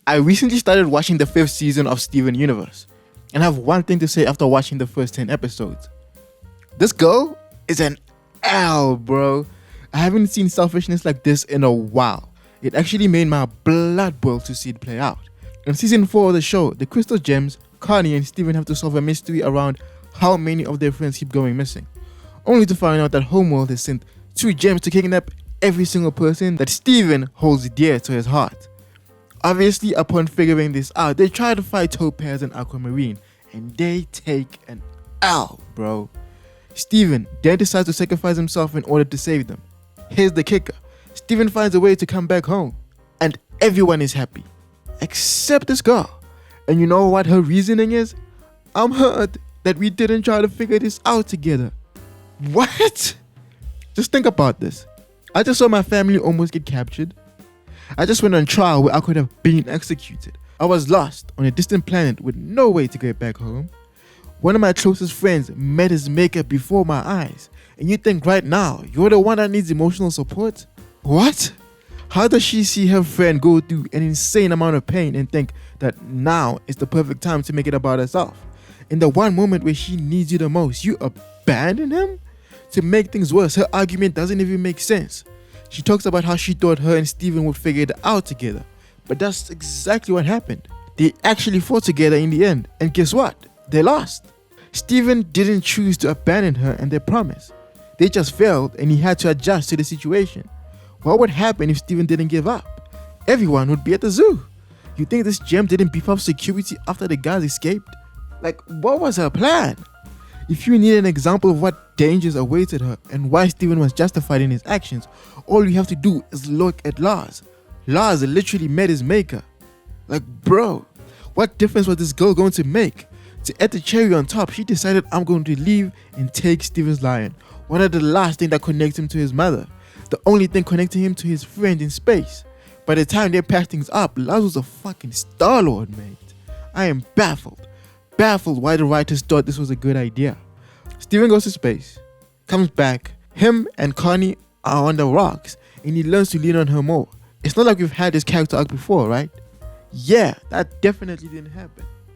I recently started watching the 5th season of Steven Universe, and I have one thing to say after watching the first 10 episodes. This girl is an L, bro. I haven't seen selfishness like this in a while. It actually made my blood boil to see it play out. In season 4 of the show, the Crystal Gems, Connie and Steven have to solve a mystery around how many of their friends keep going missing, only to find out that Homeworld has sent 2 gems to kidnap every single person that Steven holds dear to his heart. Obviously, upon figuring this out, they try to fight Topaz and Aquamarine, and they take an L, bro. Steven then decides to sacrifice himself in order to save them. Here's the kicker. Steven finds a way to come back home, and everyone is happy. Except this girl. And you know what her reasoning is? I'm hurt that we didn't try to figure this out together. What? Just think about this. I just saw my family almost get captured. I just went on trial where I could have been executed. I was lost on a distant planet with no way to get back home. One of my closest friends met his maker before my eyes. And you think right now you're the one that needs emotional support? What? How does she see her friend go through an insane amount of pain and think that now is the perfect time to make it about herself? In the one moment where she needs you the most, you abandon him? To make things worse, her argument doesn't even make sense. She talks about how she thought her and Steven would figure it out together. But that's exactly what happened. They actually fought together in the end. And guess what? They lost. Steven didn't choose to abandon her and their promise. They just failed and he had to adjust to the situation. What would happen if Steven didn't give up? Everyone would be at the zoo. You think this gem didn't beef up security after the guys escaped? Like, what was her plan? If you need an example of what dangers awaited her and why Steven was justified in his actions, all you have to do is look at Lars. Lars literally met his maker. Like, bro, what difference was this girl going to make? To add the cherry on top, she decided, I'm going to leave and take Steven's lion. One of the last things that connects him to his mother. The only thing connecting him to his friend in space. By the time they patched things up, Lars was a fucking Star-Lord, mate. I am baffled why the writers thought this was a good idea. Steven goes to space, comes back, him and Connie are on the rocks, and he learns to lean on her more. It's not like we've had this character arc before, right? Yeah, that definitely didn't happen.